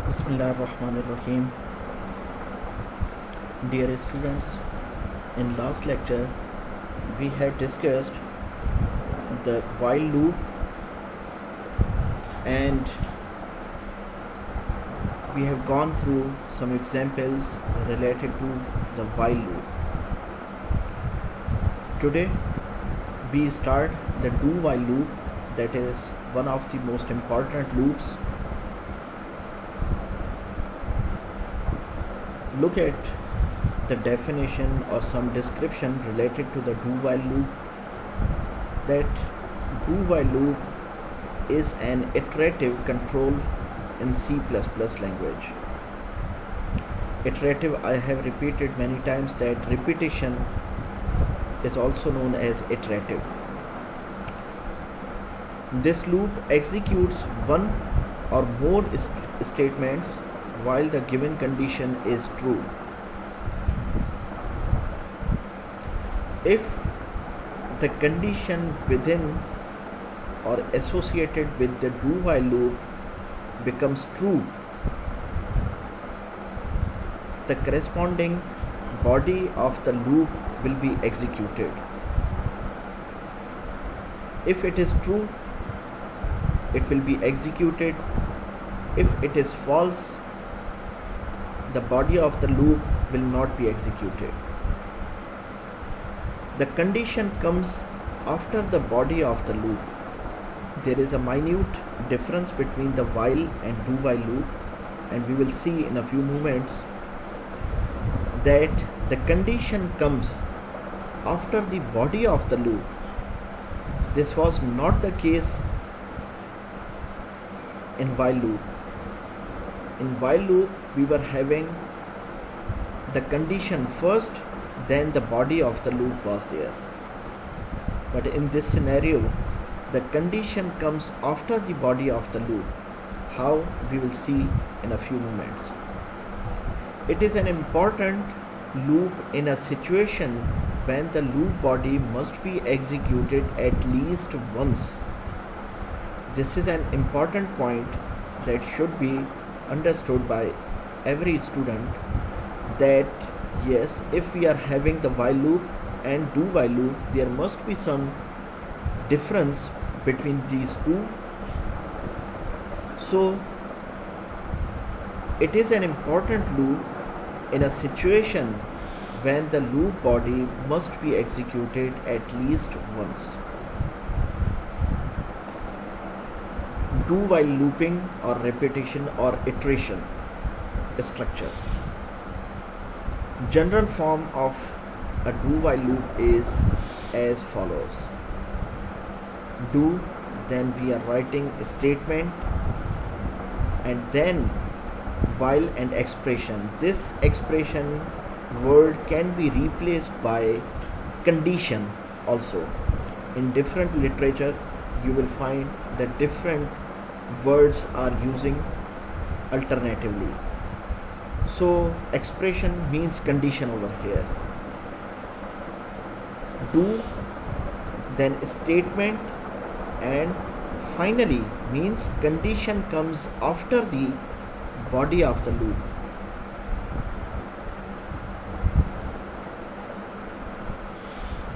Bismillahirrahmanirrahim. Dear students, in last lecture we had discussed the while loop and we have gone through some examples related to the while loop. Today we start the do while loop, that is one of the most important loops. Look at the definition or some description related to the do while loop. That do while loop is an iterative control in C++ language. Iterative, I have repeated many times that repetition is also known as iterative. This loop executes one or more statements while the given condition is true. If the condition within or associated with the do while loop becomes true, the corresponding body of the loop will be executed. If it is true, it will be executed. If it is false, the body of the loop will not be executed. The condition comes after the body of the loop. There is a minute difference between the while and do while loop, and we will see in a few moments that the condition comes after the body of the loop. This was not the case in while loop. In while loop we were having the condition first, then the body of the loop was there. But in this scenario, the condition comes after the body of the loop. How, we will see in a few moments. It is an important loop in a situation when the loop body must be executed at least once. This is an important point that should be understood by every student, that yes, if we are having the while loop and do while loop, there must be some difference between these two. So it is an important loop in a situation when the loop body must be executed at least once. Do while looping or repetition or iteration structure. General form of a do while loop is as follows. Do, then we are writing a statement, and then while and expression. This expression word can be replaced by condition also. In different literature you will find that different words are using alternatively. So expression means condition over here. Do, then statement, and finally means condition comes after the body of the loop.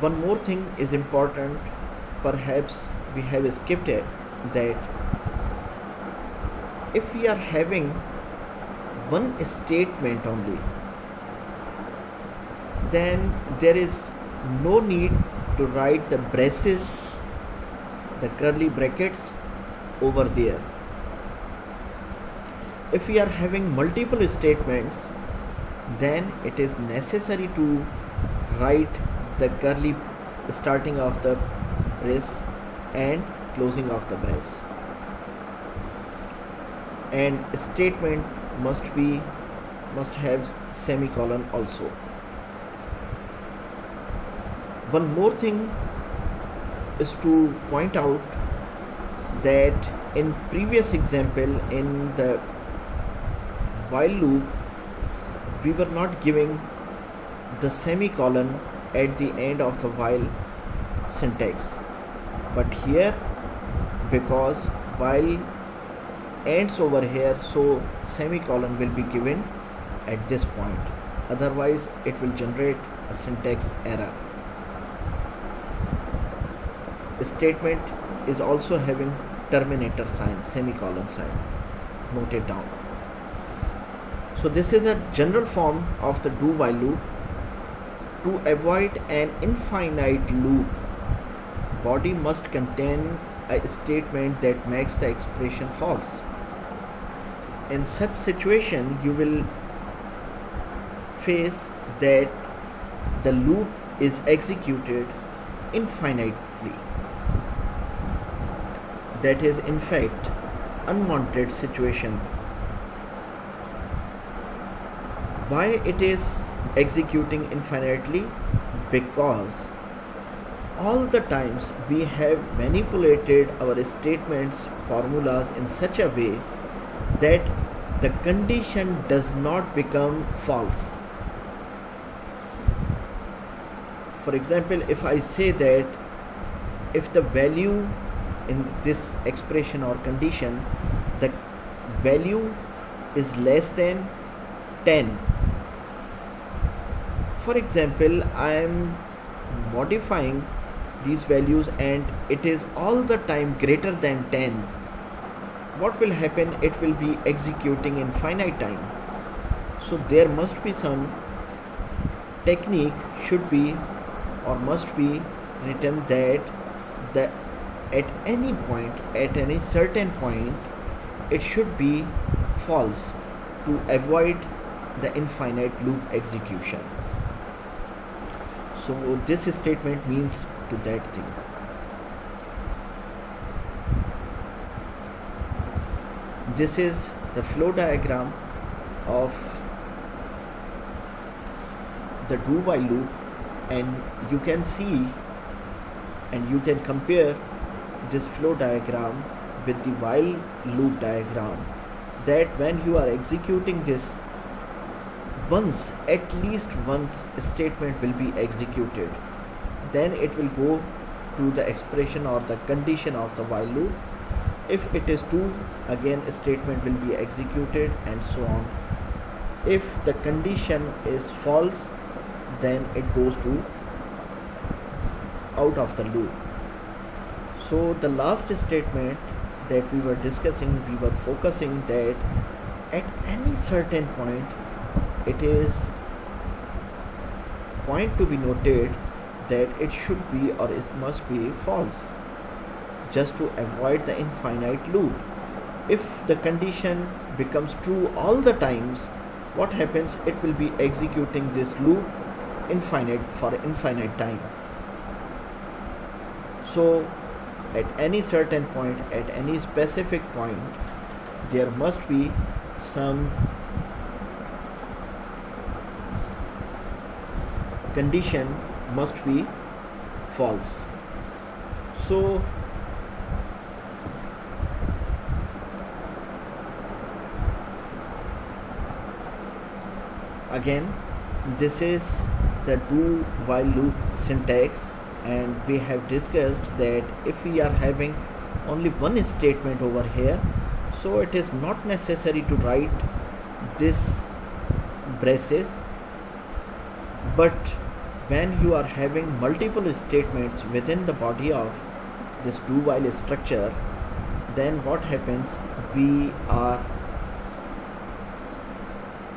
One more thing is important, perhaps we have skipped it, that if we are having one statement only, then there is no need to write the braces, the curly brackets over there. If we are having multiple statements, then it is necessary to write the curly starting of the brace and closing of the brace, and statement must have semicolon also. One more thing is to point out that in previous example, in the while loop, we were not giving the semicolon at the end of the while syntax, but here, because while ends over here, so semicolon will be given at this point, otherwise it will generate a syntax error. The statement is also having terminator sign, semicolon sign. Note it down. So this is a general form of the do while loop. To avoid an infinite loop, body must contain a statement that makes the expression false. In such situation, you will face that the loop is executed infinitely. That is in fact unwanted situation. Why it is executing infinitely? Because all the times we have manipulated our statements, formulas in such a way that the condition does not become false. For example, if I say that if the value in this expression or condition, the value is less than 10. For example, I am modifying these values and it is all the time greater than 10. What will happen? It will be executing in finite time. So there must be some technique should be or must be written that at any point, at any certain point, it should be false to avoid the infinite loop execution. So this statement means to that thing. This is the flow diagram of the do while loop, and you can see and you can compare this flow diagram with the while loop diagram, that when you are executing this, once, at least once, a statement will be executed, then it will go to the expression or the condition of the while loop. If it is true, again a statement will be executed, and so on. If the condition is false, then it goes to out of the loop. So the last statement that we were discussing, we were focusing that at any certain point, it is point to be noted that it should be or it must be false, just to avoid the infinite loop. If the condition becomes true all the times, what happens? It will be executing this loop for infinite time. So at any certain point, at any specific point, there must be some condition must be false. So again, this is the do while loop syntax, and we have discussed that if we are having only one statement over here, so it is not necessary to write this braces. But when you are having multiple statements within the body of this do while structure, then what happens?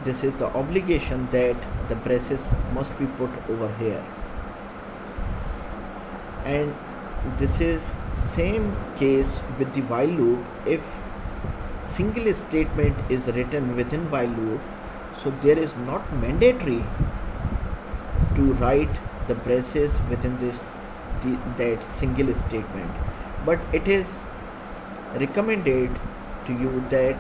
This is the obligation that the braces must be put over here. And this is same case with the while loop. If single statement is written within while loop, so there is not mandatory to write the braces within that single statement, but it is recommended to you that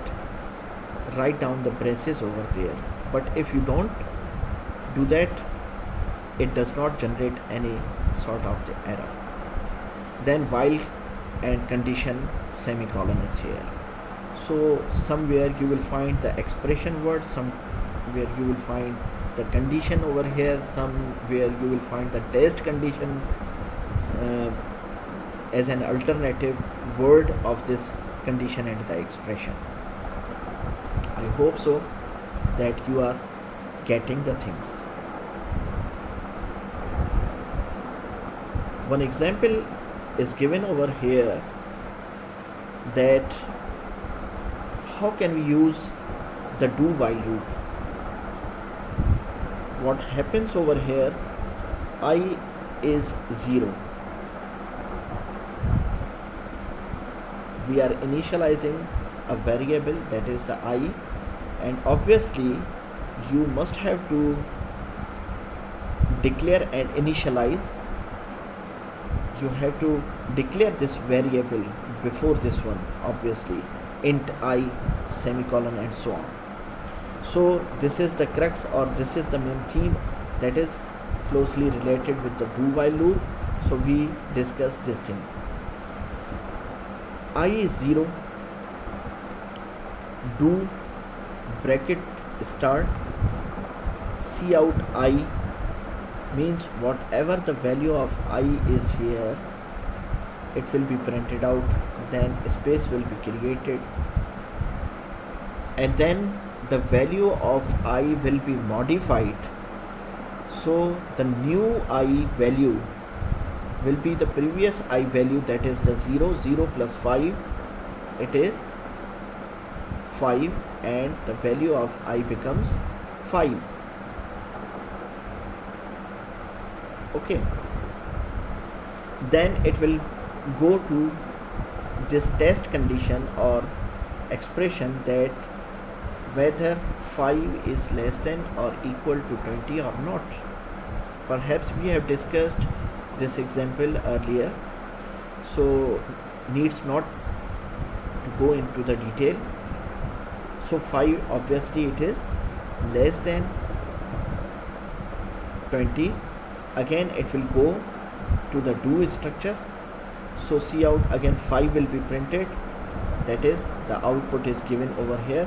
write down the braces over there. But if you don't do that, it does not generate any sort of the error. Then while and condition semicolon is here. So somewhere you will find the expression word, somewhere you will find the condition over here, somewhere you will find the test condition as an alternative word of this condition and the expression. I hope so that you are getting the things. One example is given over here, that how can we use the do while loop. What happens over here, I is 0. We are initializing a variable, that is the I, and obviously you must have to declare and initialize. You have to declare this variable before this one, obviously, int I, semicolon, and so on. So this is the crux, or this is the main theme that is closely related with the do while loop. So we discuss this thing. I is 0, do bracket start, cout I means whatever the value of I is here, it will be printed out, then space will be created, and then the value of I will be modified. So the new I value will be the previous I value, that is the 0. 0 plus 5, it is 5, and the value of I becomes 5. Okay, then it will go to this test condition or expression, that whether 5 is less than or equal to 20 or not. Perhaps we have discussed this example earlier, so needs not to go into the detail. So 5, obviously it is less than 20. Again it will go to the do structure. So cout, again 5 will be printed, that is the output is given over here,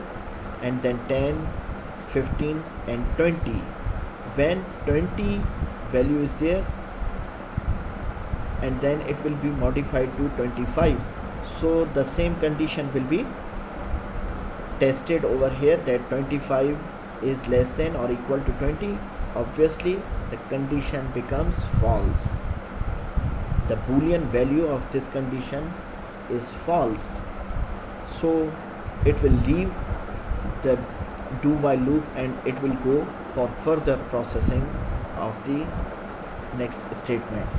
and then 10, 15 and 20. When 20 value is there, and then it will be modified to 25. So the same condition will be tested over here, that 25 is less than or equal to 20. Obviously the condition becomes false. The boolean value of this condition is false. So it will leave the do while loop and it will go for further processing of the next statements.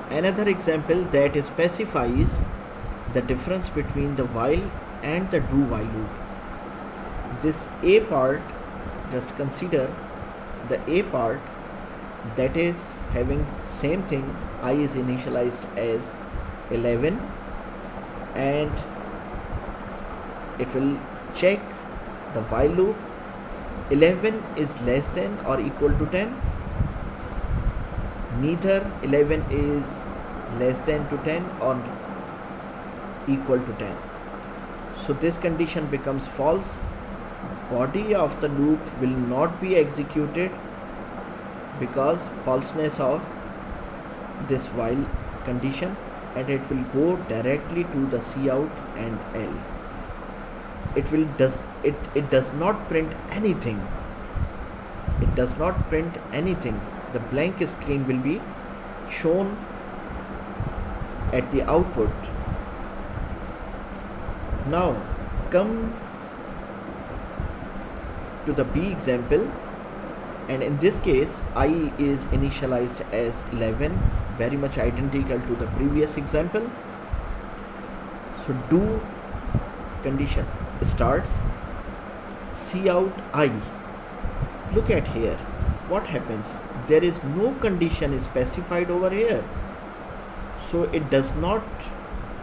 Another example that specifies the difference between the while and the do while loop. This A part, just consider the A part, that is having same thing. I is initialized as 11, and it will check the while loop. 11 is less than or equal to 10. Neither 11 is less than to 10 or equal to 10. So this condition becomes false. Body of the loop will not be executed because falseness of this while condition, and it will go directly to the cout and L. It does not print anything. It does not print anything. The blank screen will be shown at the output. Now come to the B example, and in this case I is initialized as 11, very much identical to the previous example. So do condition starts cout I. Look at here, what happens? There is no condition specified over here, so it does not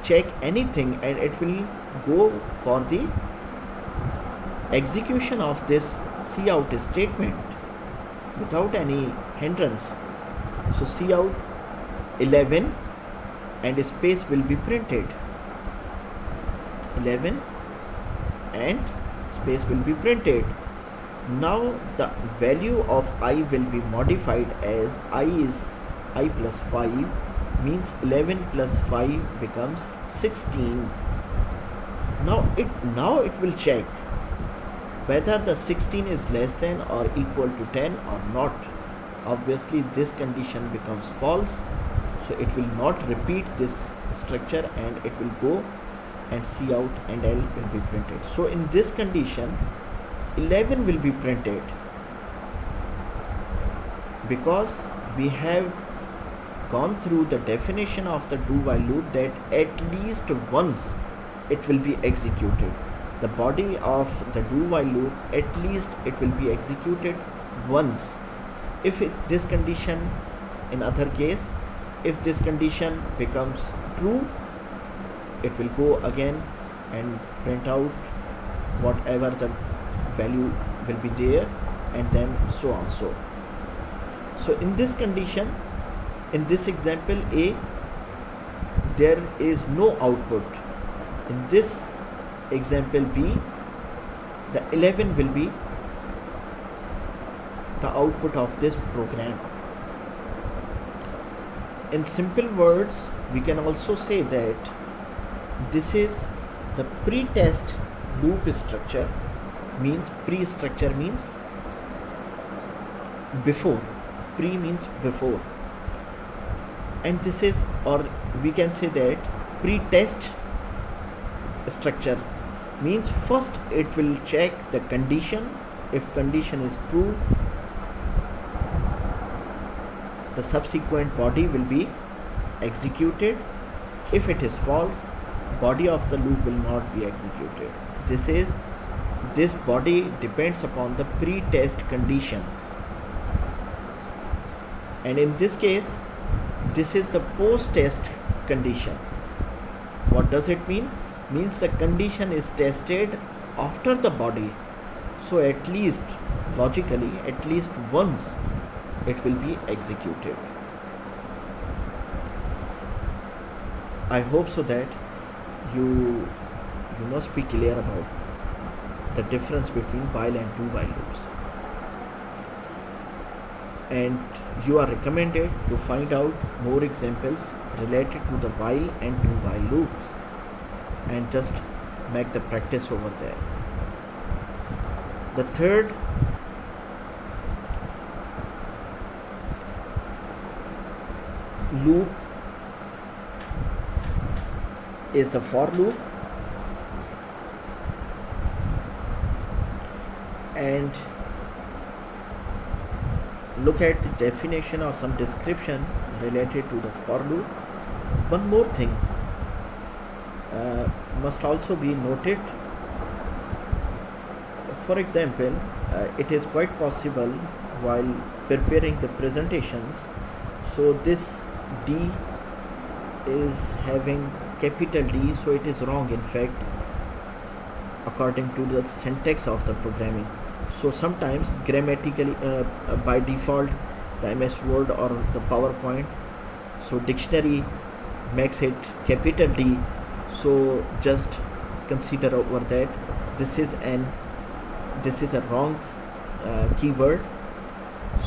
check anything, and it will go for the execution of this cout statement without any hindrance. So cout 11 and space will be printed. 11 and space will be printed. Now the value of I will be modified as I is I plus 5, means 11 plus 5 becomes 16. Now it will check whether the 16 is less than or equal to 10 or not. Obviously this condition becomes false, so it will not repeat this structure and it will go and Cout and L will be printed. So in this condition 11 will be printed because we have gone through the definition of the do while loop that at least once it will be executed. The body of the do while loop, at least it will be executed once. If this condition, in other case, if this condition becomes true, it will go again and print out whatever the value will be there, and then so on. So in this condition, in this example A, there is no output. In this example B, the 11 will be the output of this program. In simple words, we can also say that this is the pre-test loop structure. Means pre-structure means before, pre means before, and this is, or we can say that pre-test structure means first it will check the condition. If condition is true, the subsequent body will be executed. If it is false, body of the loop will not be executed. This body depends upon the pre-test condition, and in this case this is the post-test condition. What does it mean? Means the condition is tested after the body, so at least logically at least once it will be executed. I hope so that you must be clear about the difference between while and do while loops, and you are recommended to find out more examples related to the while and do while loops and just make the practice over there. The third loop is the for loop, and look at the definition or some description related to the for loop. One more thing must also be noted. For example, it is quite possible while preparing the presentations, so this D is having capital D, so it is wrong in fact according to the syntax of the programming. So sometimes grammatically by default the MS Word or the PowerPoint, so dictionary makes it capital D, so just consider over that this is a wrong keyword,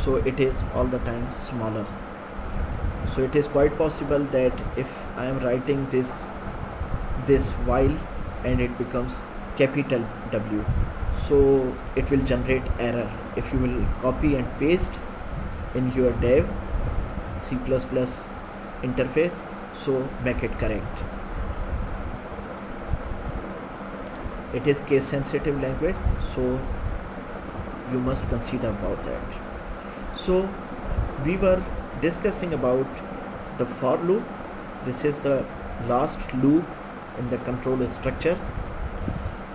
so it is all the time smaller. So it is quite possible that if I am writing this while and it becomes capital W, so it will generate error. If you will copy and paste in your dev C++ interface, so make it correct. It is case sensitive language, so you must consider about that. So we were discussing about the for loop. This is the last loop in the control structure.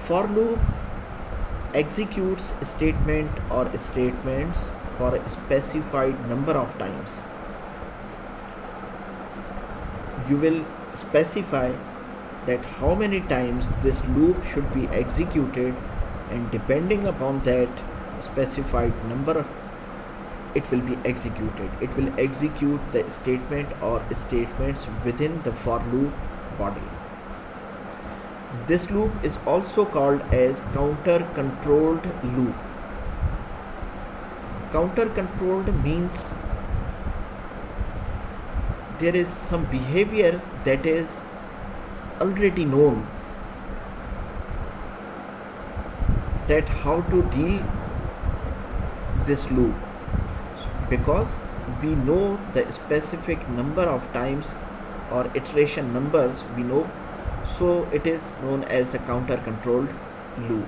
For loop executes a statement or statements for a specified number of times. You will specify that how many times this loop should be executed, and depending upon that specified number it will be executed. It will execute the statement or statements within the for loop body. This loop is also called as counter controlled loop. Counter controlled means there is some behavior that is already known, that how to deal this loop, because we know the specific number of times or iteration numbers we know, so it is known as the counter controlled loop.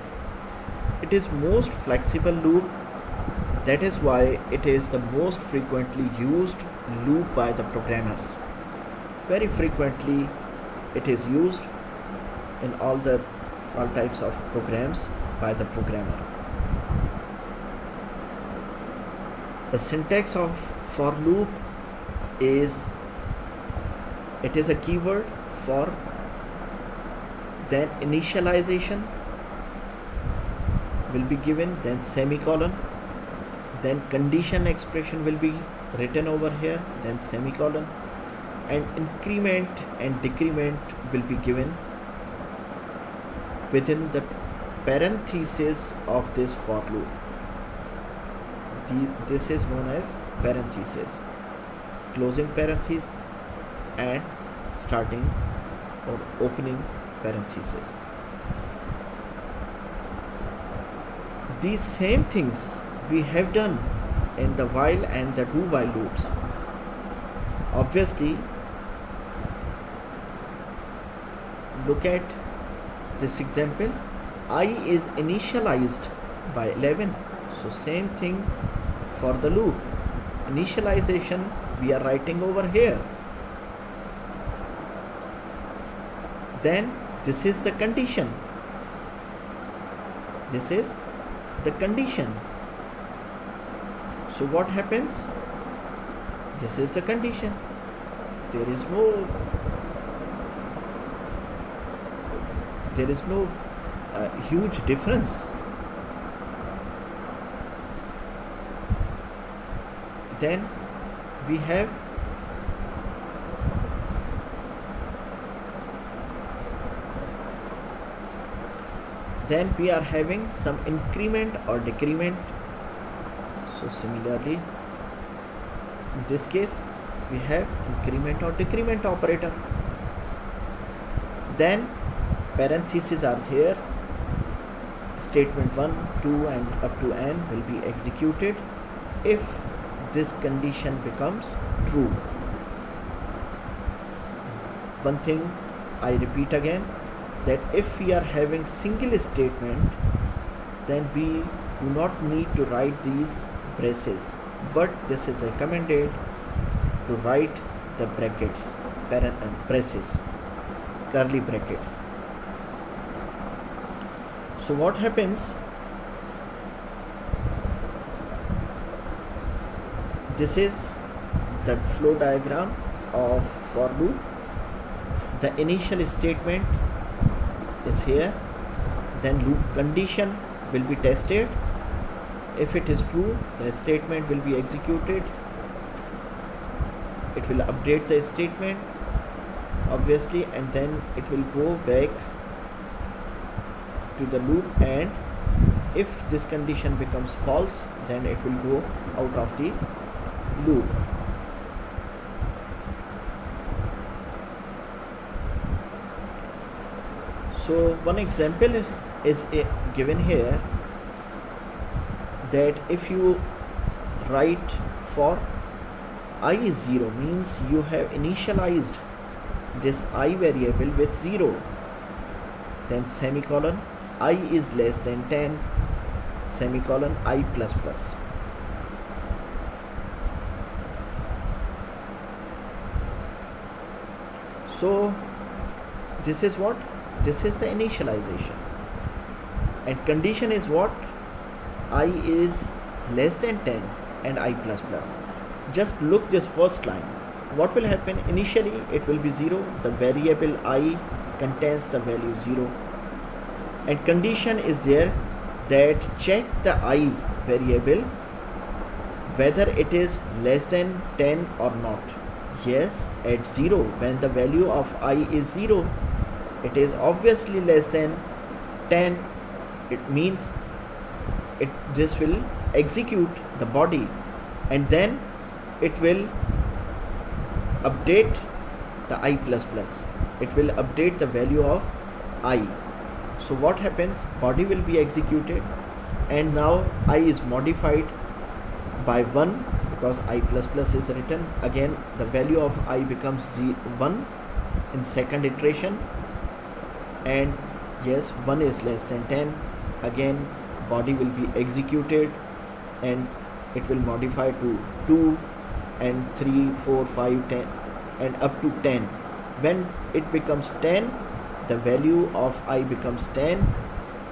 It is most flexible loop, that is why it is the most frequently used loop by the programmers. Very frequently it is used in all types of programs by the programmer. The syntax of for loop is, it is a keyword for, then initialization will be given, then semicolon, then condition expression will be written over here, then semicolon, and increment and decrement will be given within the parenthesis of this for loop. This is known as parenthesis, closing parenthesis and starting or opening parenthesis. These same things we have done in the while and the do while loops. Obviously, look at this example. I is initialized by 11, so same thing for the loop. Initialization we are writing over here. Then this is the condition. This is the condition. So what happens? This is the condition. There is no huge difference. Then we have we are having some increment or decrement. So similarly, in this case we have increment or decrement operator. Then parentheses are there. Statement 1, 2 and up to n will be executed if this condition becomes true. One thing I repeat again, that if we are having single statement, then we do not need to write these braces, but this is recommended to write the brackets, braces, curly brackets. So what happens? This is the flow diagram of for loop. The initial statement is here, then loop condition will be tested. If it is true, the statement will be executed. It will update the statement, obviously, and then it will go back to the loop, and if this condition becomes false, then it will go out of the loop. So one example is given here, that if you write for I is 0, means you have initialized this I variable with 0, then semicolon, I is less than 10, semicolon, I plus plus. So this is what? This is the initialization. And condition is what? I is less than 10 and I plus plus. Just look this first line. What will happen? Initially it will be 0. The variable I contains the value 0. And condition is there that check the I variable whether it is less than 10 or not. Yes, at 0, when the value of I is 0, it is obviously less than 10. It means this will execute the body, and then it will update the I++. It will update the value of I. So what happens? Body will be executed, and now I is modified by 1 because I++ is written. Again the value of I becomes 1 in second iteration, and yes, 1 is less than 10. Again body will be executed and it will modify to 2 and 3, 4, 5, 10 and up to 10. When it becomes 10, the value of I becomes 10.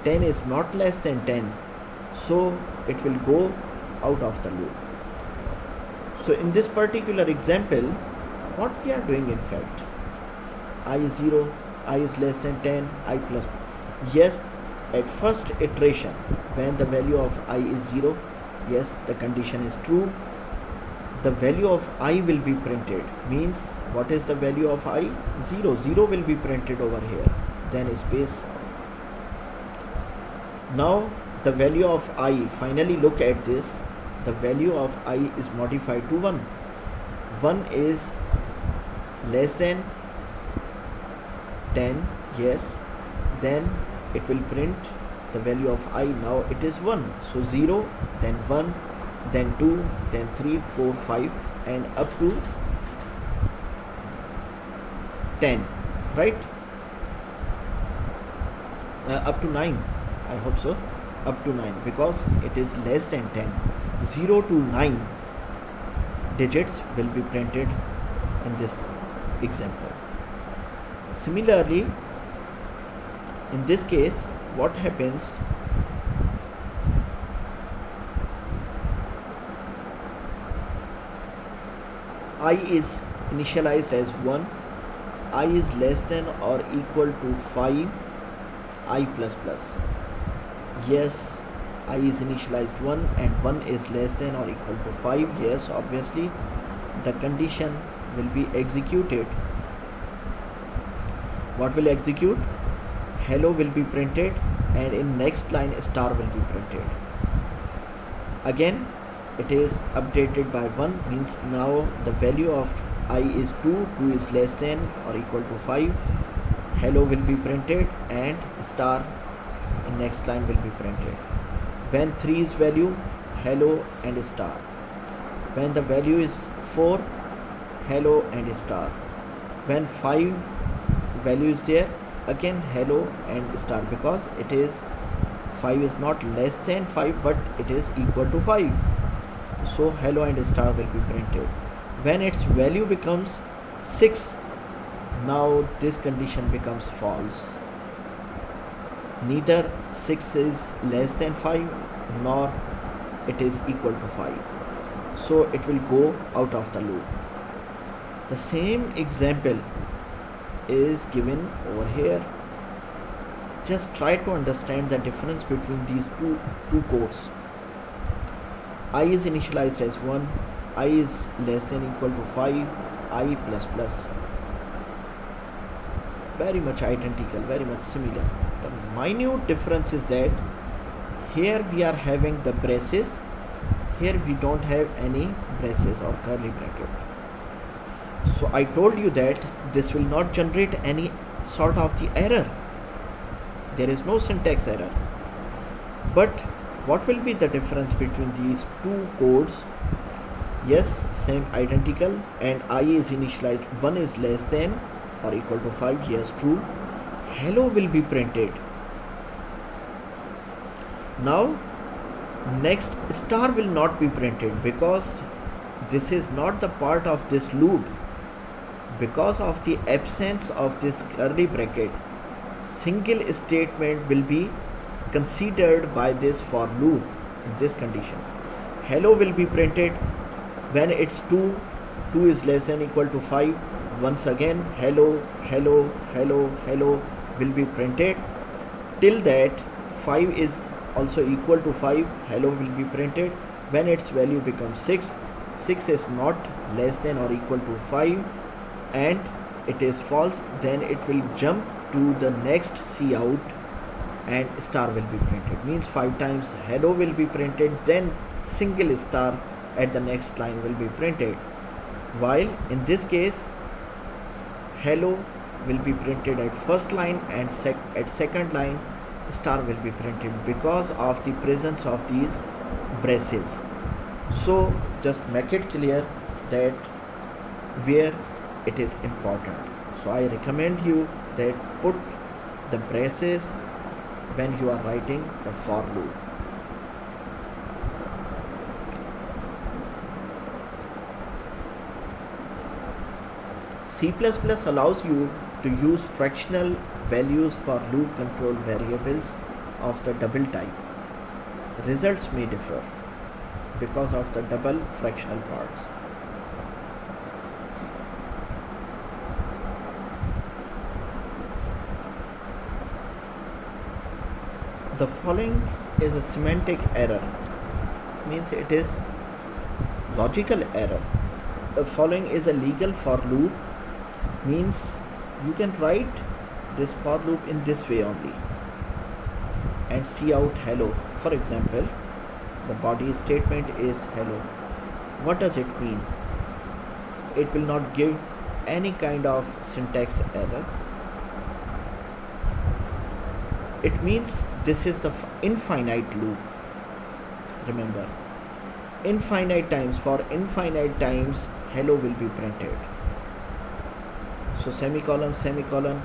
10 is not less than 10, so it will go out of the loop. So in this particular example, what we are doing, in fact, I is 0, I is less than 10, I plus. Yes, at first iteration, when the value of I is 0, yes, the condition is true. The value of I will be printed. Means what is the value of I? 0. 0 will be printed over here. Then space. Now the value of I, finally look at this. The value of I is modified to 1. 1 is less than 10. Yes. Then it will print the value of I. Now it is 1. So 0, then 1, then 2, then 3, 4, 5 and up to 10, right? Up to 9, I hope so. Up to 9, because it is less than 10. 0 to 9 digits will be printed in this example. Similarly, in this case, what happens? I is initialized as 1, I is less than or equal to 5, I++. Yes, I is initialized 1 and 1 is less than or equal to 5. Yes, obviously the condition will be executed. What will execute? Hello will be printed, and in next line star will be printed. Again it is updated by 1, means now the value of I is 2, 2 is less than or equal to 5. Hello will be printed and star in next line will be printed. When 3 is value, hello and star. When the value is 4, hello and star. When 5 value is there, again hello and star, because it is 5 is not less than 5 but it is equal to 5. So hello and star will be printed. When its value becomes 6, now this condition becomes false. Neither 6 is less than 5 nor it is equal to 5. So it will go out of the loop. The same example is given over here. Just try to understand the difference between these two codes. I is initialized as 1, I is less than equal to 5, I++. Very much identical, very much similar. The minute difference is that here we are having the braces, here we don't have any braces or curly bracket. So I told you that this will not generate any sort of the error. There is no syntax error. But what will be the difference between these two codes? Yes, same identical, and I is initialized, 1 is less than or equal to 5. Yes, true. Hello will be printed. Now next star will not be printed because this is not the part of this loop. Because of the absence of this curly bracket, single statement will be considered by this for loop in this condition. Hello will be printed when it's 2, 2 is less than equal to 5. Once again hello, hello, hello, hello will be printed till that 5 is also equal to 5. Hello will be printed when its value becomes 6. 6 is not less than or equal to 5 and it is false, then it will jump to the next cout and star will be printed. Means 5 times hello will be printed, then single star at the next line will be printed. while in this case hello will be printed at first line and at second line star will be printed because of the presence of these braces. So just make it clear that where it is important. So I recommend you that put the braces when you are writing the for loop. C++ allows you to use fractional values for loop control variables of the double type. Results may differ because of the double fractional parts. The following is a semantic error, means it is logical error. The following is a legal for loop, means you can write this for loop in this way only and see out hello. For example, the body statement is hello. What does it mean? It will not give any kind of syntax error. It means this is the infinite loop. Remember, infinite times, for infinite times hello will be printed. So semicolon semicolon,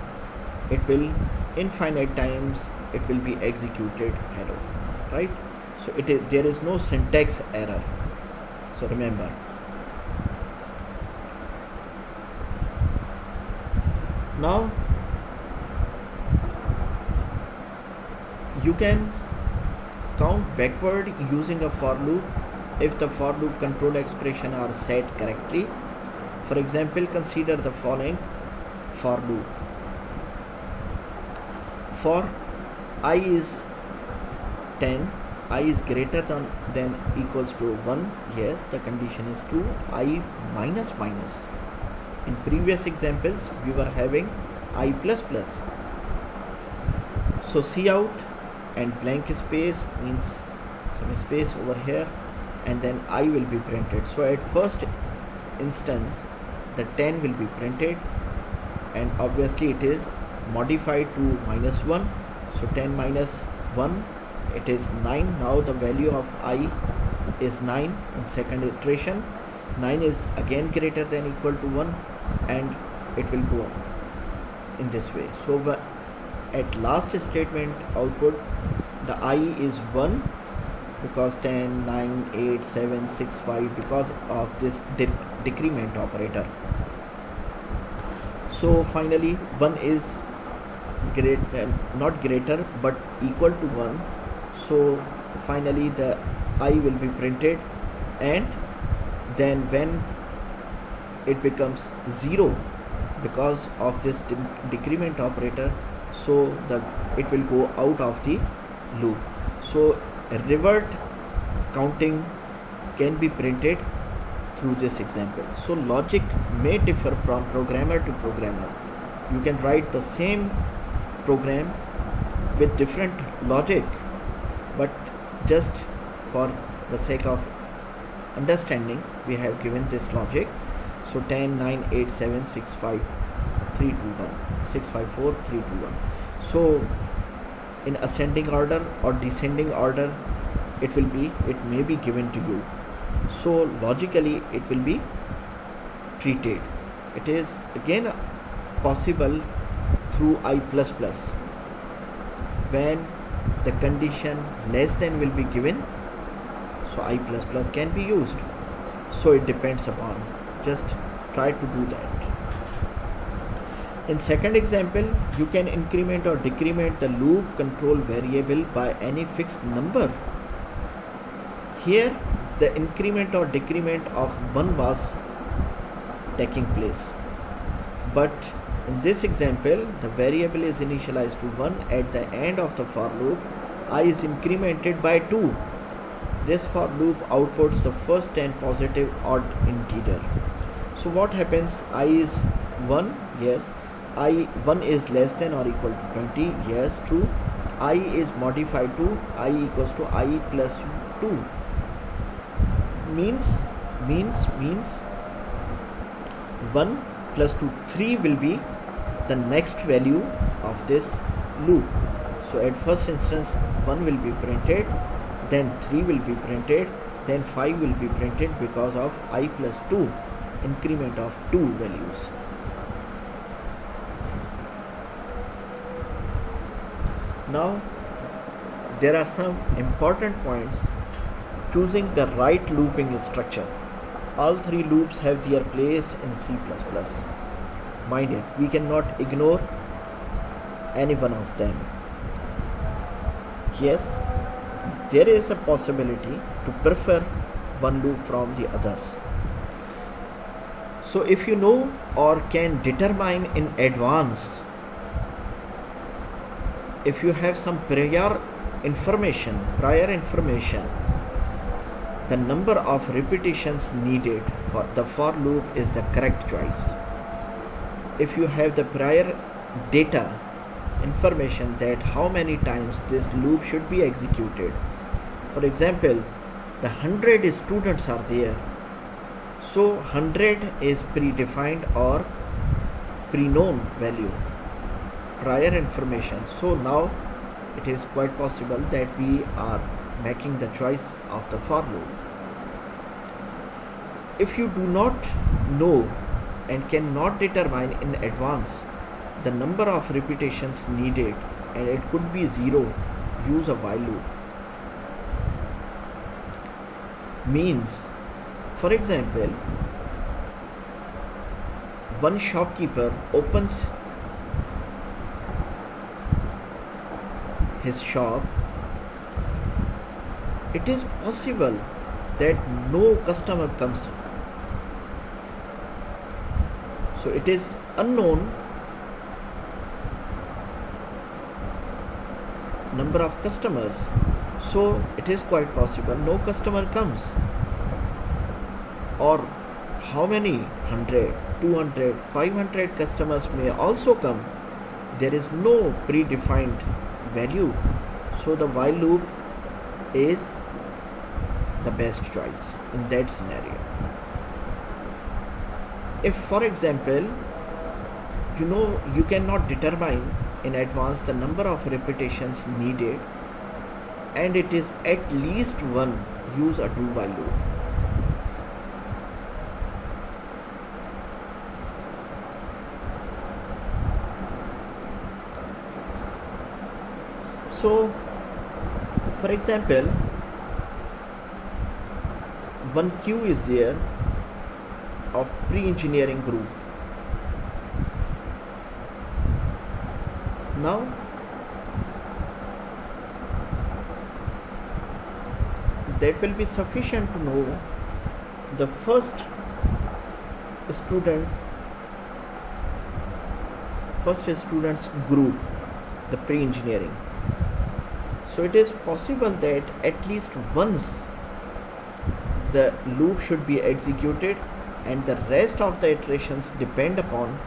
it will infinite times it will be executed hello, right? So there is no syntax error. So remember. Now you can count backward using a for loop if the for loop control expression are set correctly. For example, consider the following for loop. For I is 10, I is greater than equals to 1, yes, the condition is true. I minus minus. In previous examples we were having I plus plus. So cout and blank space means some space over here, and then I will be printed. So at first instance the 10 will be printed, and obviously it is modified to -1. So 10 minus 1, it is 9. Now the value of I is 9 in second iteration. 9 is again greater than equal to 1, and it will go in this way. So at last statement output, the I is 1 because 10, 9, 8, 7, 6, 5, because of this decrement operator. So finally 1 is not greater but equal to 1. So finally the I will be printed, and then when it becomes 0 because of this decrement operator, so it will go out of the loop. So a revert counting can be printed through this example. So logic may differ from programmer to programmer. You can write the same program with different logic, but just for the sake of understanding we have given this logic. So 10, 9, 8, 7, 6, 5, 3, 2, 1, 6, 5, 4, 3, 2, 1. So in ascending order or descending order it may be given to you. So logically it will be treated. It is again possible through I++, when the condition less than will be given, so I++ can be used. So it depends upon, just try to do that. In second example, you can increment or decrement the loop control variable by any fixed number. Here the increment or decrement of 1 was taking place, but in this example the variable is initialized to 1. At the end of the for loop, I is incremented by 2. This for loop outputs the first 10 positive odd integer. So what happens? I is 1, yes. I1 is less than or equal to 20, yes, true. I is modified to I equals to I plus 2. Means 1 plus 2, 3 will be the next value of this loop. So at first instance 1 will be printed, then 3 will be printed, then 5 will be printed because of I plus 2 increment of 2 values. Now there are some important points choosing the right looping structure. All three loops have their place in C++. Mind it, we cannot ignore any one of them. Yes, there is a possibility to prefer one loop from the others. So if you know or can determine in advance, if you have some prior information, the number of repetitions needed for the for loop is the correct choice. If you have the prior data, information that how many times this loop should be executed, for example, the 100 students are there, so 100 is predefined or pre-known value, prior information. So now it is quite possible that we are making the choice of the for loop. If you do not know and cannot determine in advance the number of repetitions needed, and it could be 0, use a while loop. Means, for example, one shopkeeper opens his shop. It is possible that no customer comes, so it is unknown number of customers, so it is quite possible no customer comes, or how many 100, 200, 500 customers may also come. There is no predefined value, so the while loop is the best choice in that scenario. If, for example, you cannot determine in advance the number of repetitions needed and it is at least 1, use a do while loop. So, for example, one queue is there of pre-engineering group. Now, that will be sufficient to know the first student's group, the pre-engineering. So it is possible that at least once the loop should be executed, and the rest of the iterations depend upon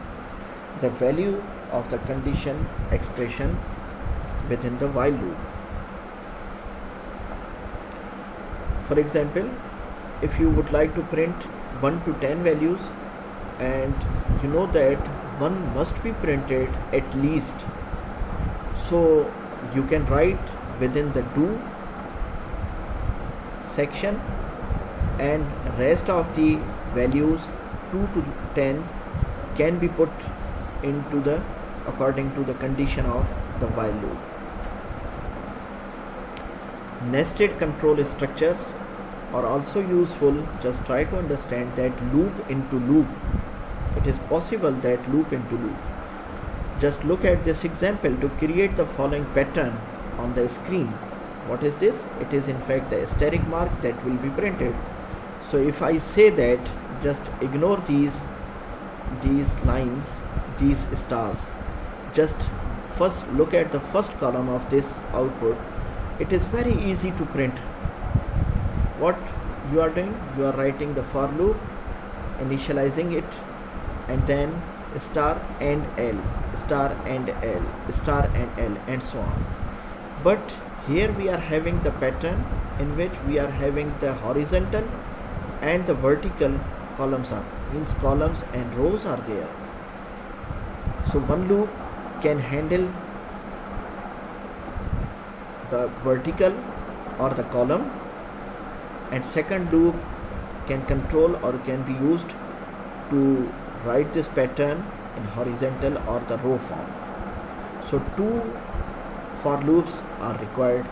the value of the condition expression within the while loop. For example, if you would like to print 1 to 10 values and you know that 1 must be printed at least, so you can write within the do section, and rest of the values 2 to 10 can be put into the according to the condition of the while loop. Nested control structures are also useful. Just try to understand that loop into loop. It is possible that loop into loop. Just look at this example to create the following pattern on the screen. What is this? It is in fact the asterisk mark that will be printed. So if I say that, just ignore these lines, these stars. Just first look at the first column of this output. It is very easy to print. What you are doing? You are writing the for loop, initializing it, and then star and L, star and L, star and L, and so on. But here we are having the pattern in which we are having the horizontal and the vertical columns are, means columns and rows are there. So one loop can handle the vertical or the column, and second loop can control or can be used to write this pattern in horizontal or the row form. So two for loops are required.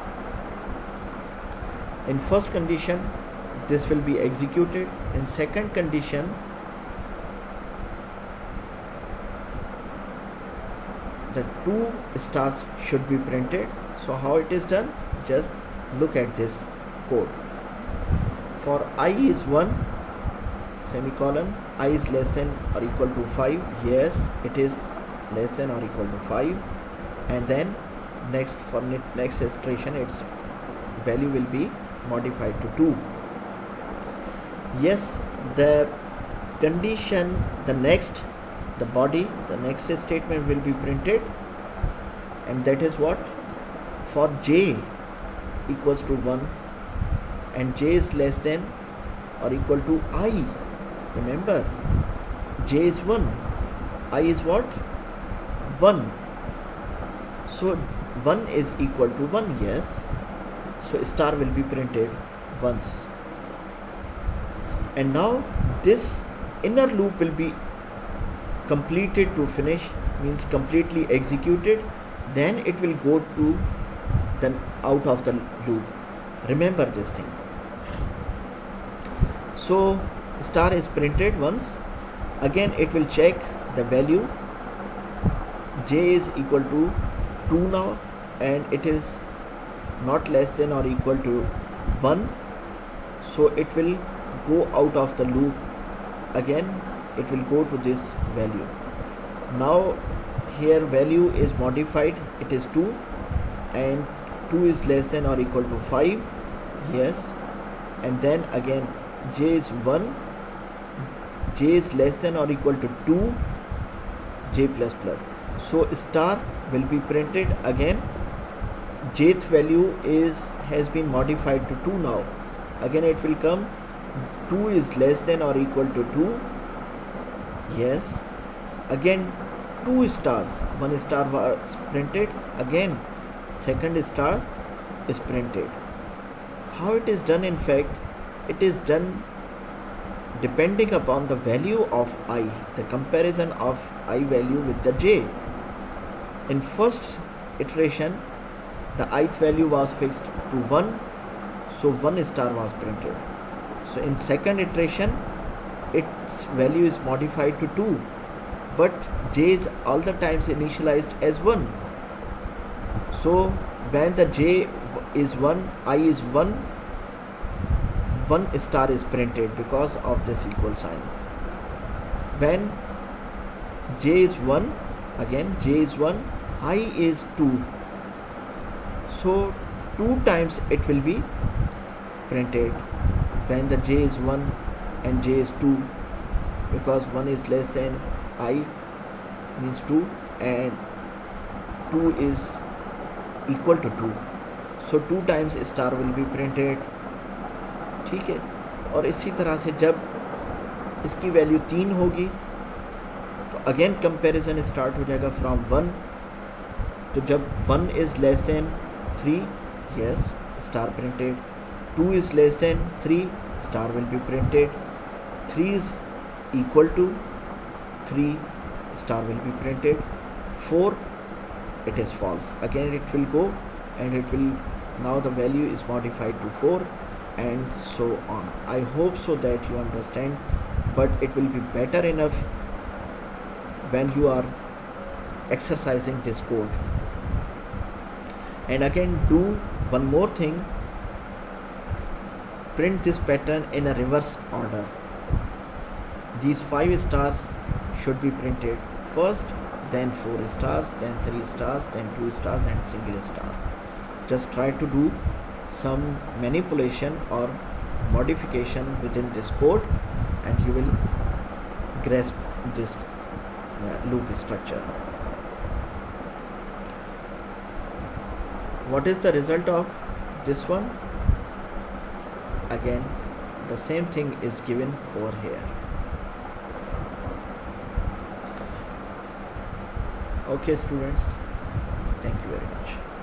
In first condition, this will be executed. In second condition, the two stars should be printed. So how it is done? Just look at this code. For I is 1, semicolon, I is less than or equal to 5. Yes, it is less than or equal to 5. And then next, for next iteration, its value will be modified to 2. Yes, the condition, the next statement will be printed, and that is what? For j equals to 1 and j is less than or equal to I. Remember, j is 1, I is what? 1. So 1 is equal to 1, yes. So star will be printed once. And now this inner loop will be completed to finish, means completely executed. Then it will go to the out of the loop. Remember this thing. So star is printed once. Again it will check the value. J is equal to 2 now, and it is not less than or equal to 1. So it will go out of the loop. Again it will go to this value. Now here value is modified, it is 2, and 2 is less than or equal to 5. Yes, and then again j is 1, j is less than or equal to 2, j plus plus. So star will be printed. Again jth value has been modified to 2 now. Again it will come 2 is less than or equal to 2. Yes, again 2 stars, 1 star was printed. Again second star is printed. How it is done? In fact, it is done depending upon the value of I, the comparison of I value with the j. In first iteration, the ith value was fixed to 1, so 1 star was printed. So in second iteration, its value is modified to 2, but j is all the times initialized as 1. So when the j is 1, I is 1, 1 star is printed because of this equal sign. When j is 1, again j is 1, I is 2, so 2 times it will be printed when the j is 1 and j is 2, because 1 is less than I means 2 and 2 is equal to 2, so 2 times star will be printed. ठीक है, और इसी तरह से जब इसकी value 3 होगी तो अगेन कंपैरिजन स्टार्ट हो जाएगा फ्रॉम 1. तो जब 1 is less than 3, yes, star printed. 2 is less than 3, star will be printed. 3 is equal to 3, star will be printed. 4, it is false. Again it will go and it will, now the value is modified to 4 and so on. I hope so that you understand, but it will be better enough when you are exercising this code. And again do one more thing, print this pattern in a reverse order. These 5 stars should be printed first, then 4 stars, then 3 stars, then 2 stars and single star. Just try to do some manipulation or modification within this code and you will grasp this loop structure. What is the result of this one? Again The same thing is given over here. Okay students, thank you very much.